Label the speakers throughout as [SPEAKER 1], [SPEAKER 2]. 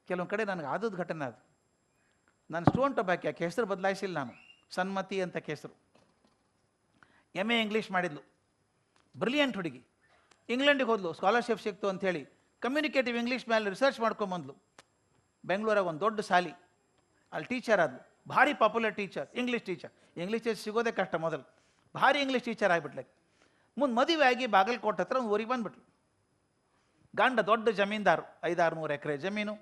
[SPEAKER 1] ಕೆಲವೊಂದು ಕಡೆ ನನಗೆ ಆದದ್ದು ಘಟನೆ ಅದು. ನಾನು ಸ್ಟೂಡೆಂಟ್ ಒಬ್ಬಾಕಿ, ಆಕೆ ಹೆಸರು ಬದಲಾಯಿಸಿಲ್ಲ ನಾನು, ಸನ್ಮತಿ ಅಂತ ಹೆಸರು. MA ಇಂಗ್ಲೀಷ್ ಮಾಡಿದ್ಲು, ಬ್ರಿಲಿಯಂಟ್ ಹುಡುಗಿ. ಇಂಗ್ಲೆಂಡಿಗೆ ಹೋದ್ಲು, ಸ್ಕಾಲರ್ಶಿಪ್ ಸಿಕ್ತು ಅಂಥೇಳಿ ಕಮ್ಯುನಿಕೇಟಿವ್ ಇಂಗ್ಲೀಷ್ ಮೇಲೆ ರಿಸರ್ಚ್ ಮಾಡ್ಕೊಂಬಂದ್ಲು. ಬೆಂಗಳೂರಾಗ ಒಂದು ದೊಡ್ಡ ಶಾಲಿ, ಅಲ್ಲಿ ಟೀಚರ್ ಆದ್ಲು, ಭಾರಿ ಪಾಪ್ಯುಲರ್ ಟೀಚರ್, ಇಂಗ್ಲೀಷ್ ಟೀಚರ್ ಸಿಗೋದೇ ಕಷ್ಟ ಮೊದಲು. ಭಾರಿ ಇಂಗ್ಲೀಷ್ ಟೀಚರ್ ಆಗಿಬಿಟ್ಲೆ. ಮುಂದೆ ಮದುವೆ ಆಗಿ ಬಾಗಲಕೋಟೆ ಹತ್ರ ಒಂದು ಊರಿಗೆ ಬಂದುಬಿಟ್ಲು. ಗಂಡ ದೊಡ್ಡ ಜಮೀನ್ದಾರು, 500-600 ಎಕರೆ ಜಮೀನು.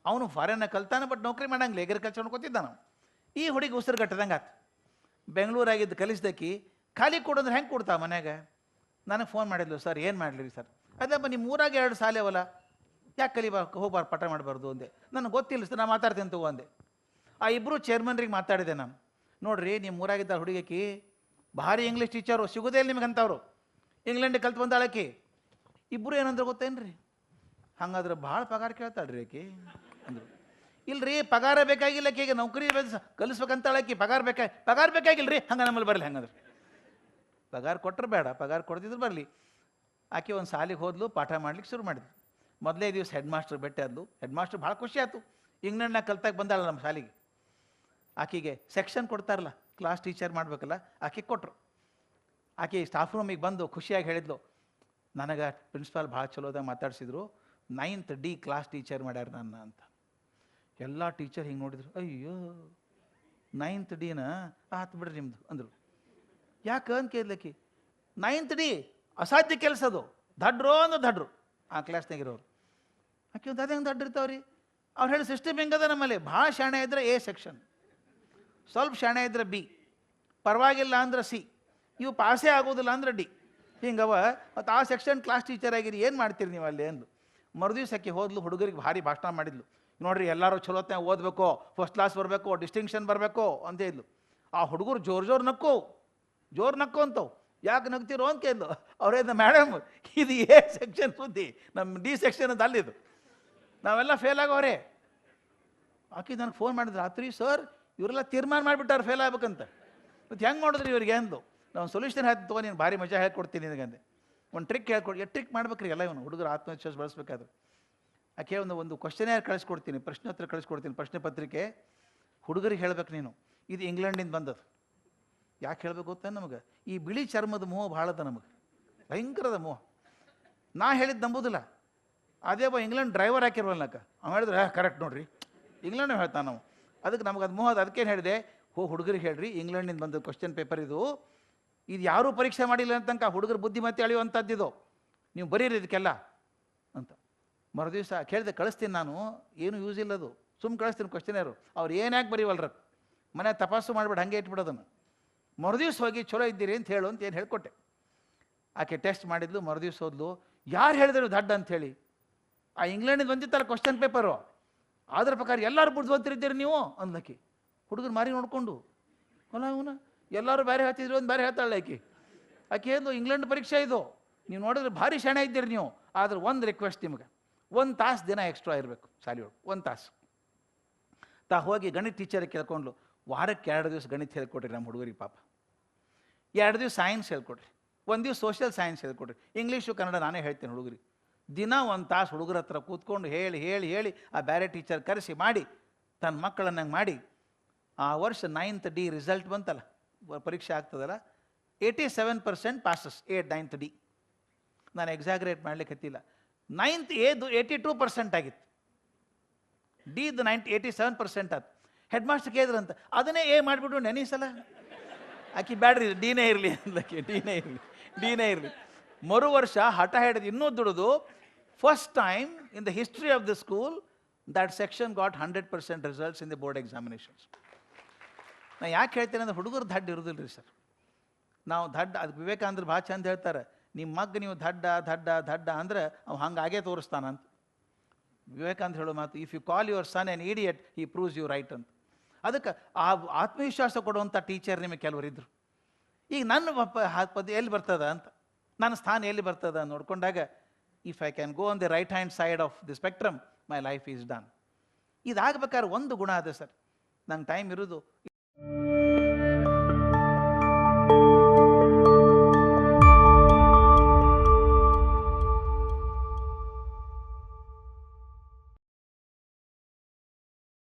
[SPEAKER 1] ಅವನು ಫಾರಿನ್ನ ಕಲ್ತಾನೆ, ಬಟ್ ನೌಕರಿ ಮಾಡಂಗಿಲ್ಲ, ಅಗ್ರಿಕಲ್ಚರ್ ನೋಡ್ಕೊತಿದ್ದ ನಾವು. ಈ ಹುಡುಗಿ ಉಸಿರುಗಟ್ಟದಂಗೆ ಆತು. ಬೆಂಗಳೂರಾಗಿದ್ದು ಕಲಿಸ್ದಕ್ಕಿ ಖಾಲಿ ಕೊಡೋದ್ರೆ ಹೆಂಗೆ ಕೊಡ್ತಾ ಮನ್ಯಾಗ. ನನಗೆ ಫೋನ್ ಮಾಡಿದ್ಲು, ಸರ್ ಏನು ಮಾಡಲಿ ಸರ್. ಅದಪ್ಪ ನಿಮ್ಮ ಊರಾಗ 2 ಶಾಲೆ ಅವಲ್ಲ, ಯಾಕೆ ಹೋಗ್ಬಾರ್ದು ಪಾಠ ಮಾಡಬಾರ್ದು ಅಂದೆ. ನನಗೆ ಗೊತ್ತಿಲ್ಲ ಸರ್, ನಾನು ಮಾತಾಡ್ತೀನಿ ತಗೋ ಅಂದೆ. ಆ ಇಬ್ಬರು ಚೇರ್ಮನ್ರಿಗೆ ಮಾತಾಡಿದೆ ನಾನು, ನೋಡ್ರಿ ನಿಮ್ಮ ಊರಾಗಿದ್ದ ಹುಡುಗಿಕಿ ಭಾರಿ ಇಂಗ್ಲೀಷ್ ಟೀಚರು, ಸಿಗೋದೇ ಇಲ್ಲ ನಿಮ್ಗೆ ಅಂತವ್ರು, ಇಂಗ್ಲೆಂಡಿಗೆ ಕಲ್ತು ಬಂದಾಳಕಿ. ಇಬ್ಬರು ಏನಂದ್ರೆ ಗೊತ್ತೇನ್ರಿ, ಹಂಗಾದ್ರೆ ಭಾಳ ಪಗಾರ ಕೇಳ್ತಾಳ್ರಿ ಆಕಿ ಅಂದರು. ಇಲ್ರಿ ಪಗಾರ ಬೇಕಾಗಿಲ್ಲ ಆಕೆಗೆ, ನೌಕರಿ ಕಲಿಸ್ಬೇಕಂತಾಳಕಿ, ಪಗಾರ ಬೇಕಾಗಿಲ್ಲ ರೀ. ಹಂಗೆ ನಮ್ಮಲ್ಲಿ ಬರಲಿ. ಹಂಗಂದ್ರೆ ಪಗಾರ ಕೊಟ್ಟರು ಬೇಡ, ಪಗಾರ ಕೊಡ್ತಿದ್ರು ಬರಲಿ. ಆಕೆ ಒಂದು ಶಾಲೆಗೆ ಹೋದ್ಲು, ಪಾಠ ಮಾಡ್ಲಿಕ್ಕೆ ಶುರು ಮಾಡಿದ್ಲು. ಮೊದಲೇ ದಿವಸ ಹೆಡ್ ಮಾಸ್ಟರ್ ಭೇಟಿ ಆದ್ಲು. ಹೆಡ್ ಮಾಸ್ಟರ್ ಭಾಳ ಖುಷಿ ಆಯ್ತು, ಇಂಗ್ಲೆಂಡ್ನಾಗ ಕಲ್ತಾಗ ಬಂದಾಳ ನಮ್ಮ ಶಾಲೆಗೆ. ಆಕೆಗೆ ಸೆಕ್ಷನ್ ಕೊಡ್ತಾರಲ್ಲ, ಕ್ಲಾಸ್ ಟೀಚರ್ ಮಾಡಬೇಕಲ್ಲ, ಆಕೆಗೆ ಕೊಟ್ಟರು. ಆಕೆ ಸ್ಟಾಫ್ ರೂಮಿಗೆ ಬಂದು ಖುಷಿಯಾಗಿ ಹೇಳಿದ್ಲು, ನನಗೆ ಪ್ರಿನ್ಸಿಪಾಲ್ ಭಾಳ ಚಲೋದಾಗ ಮಾತಾಡ್ಸಿದ್ರು, 9th D ಕ್ಲಾಸ್ ಟೀಚರ್ ಮಾಡ್ಯಾರ ನನ್ನ ಅಂತ. ಎಲ್ಲ ಟೀಚರ್ ಹಿಂಗೆ ನೋಡಿದ್ರು, ಅಯ್ಯೋ 9th Dನ ಆತು ಬಿಡ್ರಿ ನಿಮ್ಮದು ಅಂದರು. ಯಾಕೆ ಅಂತ ಕೇಳ್ಲಕ್ಕಿ, 9th D ಅಸಾಧ್ಯ ಕೆಲಸ ಅದು, ದಡ್ರು ಅಂದ್ರೆ ದಡ್ರು ಆ ಕ್ಲಾಸ್ನಾಗಿರೋರು. ಆಕೆ ಒಂದು ಅದು ಹೆಂಗೆ ದಡ್ರು ಇರ್ತಾವ್ರಿ. ಅವ್ರು ಹೇಳಿ ಸಿಸ್ಟಮ್ ಹೆಂಗದ ನಮ್ಮಲ್ಲಿ, ಭಾಳ ಶಾಣೆ ಇದ್ರೆ A ಸೆಕ್ಷನ್, ಸ್ವಲ್ಪ ಶಾಣೆ ಇದ್ರೆ B, ಪರವಾಗಿಲ್ಲ ಅಂದ್ರೆ C, ಇವು ಪಾಸೇ ಆಗೋದಿಲ್ಲ ಅಂದ್ರೆ D. ಹಿಂಗವ. ಮತ್ತು ಆ ಸೆಕ್ಷನ್ ಕ್ಲಾಸ್ ಟೀಚರ್ ಆಗಿರಿ, ಏನು ಮಾಡ್ತೀರಿ ನೀವು ಅಲ್ಲಿ ಅಂದು. ಮರುದಿವ್ಸ ಆಕೆ ಹೋದ್ಲು, ಹುಡುಗರಿಗೆ ಭಾರಿ ಭಾಷಣ ಮಾಡಿದ್ಲು. ನೋಡ್ರಿ ಎಲ್ಲರೂ ಚಲೋತ್ನಾಗ ಓದಬೇಕು, ಫಸ್ಟ್ ಕ್ಲಾಸ್ ಬರಬೇಕು, ಡಿಸ್ಟಿಂಕ್ಷನ್ ಬರಬೇಕು ಅಂತ ಇದ್ಲು. ಆ ಹುಡುಗರು ಜೋರು ನಕ್ಕು ಅಂತವು. ಯಾಕೆ ನಗ್ತಿರೋ ಅಂತ ಕೇಳಿದ್ಲು. ಅವ್ರೇನು ಮೇಡಮ್ ಇದು A ಸೆಕ್ಷನ್ ಸುದ್ದಿ, ನಮ್ಮ D ಸೆಕ್ಷನ್ ಅದು ಅಲ್ಲಿದು, ನಾವೆಲ್ಲ ಫೇಲ್ ಆಗೋರೆ. ಆಕೆ ನನಗೆ ಫೋನ್ ಮಾಡಿದ್ರು ರಾತ್ರಿ, ಸರ್ ಇವರೆಲ್ಲ ತೀರ್ಮಾನ ಮಾಡಿಬಿಟ್ಟಾರೆ ಫೇಲ್ ಆಗ್ಬೇಕಂತ. ಮತ್ತು ಹೆಂಗೆ ಮಾಡಿದ್ರಿ ಇವ್ರಿಗೆ ಅಂದು. ನಾವು ಸೊಲ್ಯೂಷನ್ ಹೇಳ್ತೀನಿ ತಗೋ, ನೀನು ಭಾರಿ ಮಜಾ ಹೇಳ್ಕೊಡ್ತೀನಿ ನಿನಗಂದೆ. ಒಂದು ಟ್ರಿಕ್ ಹೇಳ್ಕೊಡಿ. ಟ್ರಿಕ್ ಮಾಡ್ಬೇಕ್ರಿ ಎಲ್ಲ ಇವನು ಹುಡುಗರು ಆತ್ಮವಿಶ್ವಾಸ ಬಳಸ್ಬೇಕಾದ್ರೆ. ಆಕೆ ಒಂದು ಕ್ವಶನೇರ್ ಕಳಿಸ್ಕೊಡ್ತೀನಿ, ಪ್ರಶ್ನೋತ್ತರ ಕಳಿಸ್ಕೊಡ್ತೀನಿ, ಪ್ರಶ್ನೆ ಪತ್ರಿಕೆ. ಹುಡುಗರಿಗೆ ಹೇಳ್ಬೇಕು ನೀನು, ಇದು ಇಂಗ್ಲೆಂಡಿಂದ ಬಂದದ್ದು. ಯಾಕೆ ಹೇಳ್ಬೇಕು ಗೊತ್ತಾ ನಮಗೆ, ಈ ಬಿಳಿ ಚರ್ಮದ ಮೋಹ ಭಾಳದ ನಮಗೆ, ಭಯಂಕರದ ಮೋಹ. ನಾ ಹೇಳಿದ್ದು ನಂಬೋದಿಲ್ಲ. ಅದೇ ಇಂಗ್ಲೆಂಡ್ ಡ್ರೈವರ್ ಹಾಕಿರ್ವಲ್ಲಕ್ಕ, ಅವ್ನು ಹೇಳಿದ್ರೆ ಕರೆಕ್ಟ್ ನೋಡ್ರಿ, ಇಂಗ್ಲೆಂಡ್ ಹೇಳ್ತಾನೆ ನಾವು. ಅದಕ್ಕೆ ನಮಗೆ ಅದು ಮೋಹ. ಅದಕ್ಕೇನು ಹೇಳಿದೆ, ಹುಡುಗರಿಗೆ ಹೇಳ್ರಿ ಇಂಗ್ಲೆಂಡಿಂದ ಬಂದ ಕ್ವಶನ್ ಪೇಪರ್ ಇದು ಯಾರೂ ಪರೀಕ್ಷೆ ಮಾಡಿಲ್ಲ ಅಂತಂಕ ಹುಡುಗರು ಬುದ್ಧಿಮತ್ತೆ ಅಳೆಯುವಂಥದ್ದಿದು, ನೀವು ಬರೀರಿ ಇದಕ್ಕೆಲ್ಲ ಅಂತ. ಮರುದಿವಸ ಕೇಳಿದೆ, ಕಳಿಸ್ತೀನಿ ನಾನು, ಏನು ಯೂಸ್ ಇಲ್ಲ ಅದು, ಕಳಿಸ್ತೀನಿ ಕ್ವಶನೇರು. ಅವ್ರು ಏನ್ಯಾಕೆ ಬರೀವಲ್ರ, ಮನೆ ತಪಾಸು ಮಾಡಿಬಿಟ್ಟು ಹಂಗೆ ಇಟ್ಬಿಡೋದನ್ನು. ಮರುದಿವ್ಸ ಹೋಗಿ ಚಲೋ ಇದ್ದೀರಿ ಅಂತ ಹೇಳು ಅಂತ ಏನು ಹೇಳ್ಕೊಟ್ಟೆ. ಆಕೆ ಟೆಸ್ಟ್ ಮಾಡಿದ್ಲು, ಮರುದಿವ್ಸ ಹೋದ್ಲು. ಯಾರು ಹೇಳಿದ್ರು ದಡ್ಡ ಅಂಥೇಳಿ, ಆ ಇಂಗ್ಲೆಂಡಿಂದ ಬಂದಿತ್ತಲ್ಲ ಕ್ವಶನ್ ಪೇಪರು, ಅದ್ರ ಪ್ರಕಾರ ಎಲ್ಲರೂ ಬುದ್ಧಿವಂತರಿದ್ದೀರಿ ನೀವು ಅಂದ್ಲಕ್ಕಿ. ಹುಡುಗರು ಮಾರಿ ನೋಡಿಕೊಂಡು, ಅಲ್ಲ ಅವನ ಎಲ್ಲರೂ ಬೇರೆ ಹೇಳ್ತಿದ್ರು ಒಂದು ಬೇರೆ ಹೇಳ್ತಾಳೆ ಆಕೆ ಏನು ಇಂಗ್ಲೆಂಡ್ ಪರೀಕ್ಷೆ ಇದು, ನೀವು ನೋಡಿದ್ರೆ ಭಾರಿ ಶಾಣೆ ಇದ್ದೀರಿ ನೀವು. ಆದ್ರೆ ಒಂದು ರಿಕ್ವೆಸ್ಟ್ ನಿಮಗೆ, 1 ತಾಸು ದಿನ ಎಕ್ಸ್ಟ್ರಾ ಇರಬೇಕು ಶಾಲೆಯೊಳಗೆ, 1 ತಾಸು. ಹೋಗಿ ಗಣಿತ ಟೀಚರಿಗೆ ಕೇಳ್ಕೊಂಡ್ಲು, ವಾರಕ್ಕೆ 2 ದಿವಸ ಗಣಿತ ಹೇಳ್ಕೊಡ್ರಿ ನಮ್ಮ ಹುಡುಗರಿಗೆ ಪಾಪ, 2 ದಿವಸ ಸೈನ್ಸ್ ಹೇಳ್ಕೊಡ್ರಿ, 1 ದಿವಸ ಸೋಷಿಯಲ್ ಸೈನ್ಸ್ ಹೇಳ್ಕೊಡ್ರಿ, ಇಂಗ್ಲೀಷು ಕನ್ನಡ ನಾನೇ ಹೇಳ್ತೀನಿ ಹುಡುಗರಿಗೆ. ದಿನ 1 ತಾಸು ಹುಡುಗರ ಹತ್ರ ಕೂತ್ಕೊಂಡು ಹೇಳಿ ಆ ಬೇರೆ ಟೀಚರ್ ಕರೆಸಿ ಮಾಡಿ ತನ್ನ ಮಕ್ಕಳನ್ನಂಗೆ ಮಾಡಿ. ಆ ವರ್ಷ 9th D ರಿಸಲ್ಟ್ ಬಂತಲ್ಲ, ಪರೀಕ್ಷೆ ಆಗ್ತದಲ್ಲ, 87% ಪಾಸಸ್, 9th D. ನಾನು ಎಕ್ಸಾಗ್ರೇಟ್ ಮಾಡ್ಲಿಕ್ಕೆ ಹತ್ತಿಲ್ಲ. 9th Aದು 82% ಆಗಿತ್ತು, Dದು 87% ಆಯ್ತು. ಹೆಡ್ ಮಾಸ್ಟರ್ ಕೇಳಿದ್ರಂತ, ಅದನ್ನೇ A ಮಾಡಿಬಿಟ್ಟು ನೆನೀಸಲ್ಲ. ಆಕೆ ಬ್ಯಾಡ್ರಿ ಡಿನೇ ಇರಲಿ ಅಂದಕ್ಕೆ, ಡಿನೇ ಇರಲಿ. ಮರು ವರ್ಷ ಹಠ ಹಿಡಿದು ಇನ್ನೂ ದುಡಿದು, first time in the history of the school that section got 100% results in the board examinations. ನಾ ಯಾಕೆ ಹೇಳ್ತೇನೆ ಅಂದ್ರೆ, ಹುಡುಗರು ದಡ್ಡ ಇರೋದಿಲ್ಲ ರೀ ಸರ್. ನಾವು ದಡ್ಡ, ಅದಕ್ಕೆ ವಿವೇಕಾನಂದರು ಭಾಳ ಚಂದ ಹೇಳ್ತಾರೆ, ನಿಮ್ಮ ಮಗ್ ನೀವು ದಡ್ಡ ಅಂದ್ರೆ ಅವು ಹಂಗಾಗೇ ತೋರಿಸ್ತಾನಂತ. ವಿವೇಕಾನಂದ ಹೇಳೋ ಮಾತು, if you call your son an idiot, he proves you right ಅಂತ. ಅದಕ್ಕೆ ಆ ಆತ್ಮವಿಶ್ವಾಸ ಕೊಡುವಂಥ ಟೀಚರ್ ನಿಮಗೆ ಕೆಲವರು ಇದ್ದರು. ಈಗ ನನ್ನ ಪದ ಎಲ್ಲಿ ಬರ್ತದ ಅಂತ, ನನ್ನ ಸ್ಥಾನ ಎಲ್ಲಿ ಬರ್ತದ ನೋಡ್ಕೊಂಡಾಗ, if I can go on the right hand side of the spectrum, my life is done. ಇದಾಗಬೇಕಾದ್ರೆ ಒಂದು ಗುಣ ಅದ ಸರ್, ನಂಗೆ ಟೈಮ್ ಇರೋದು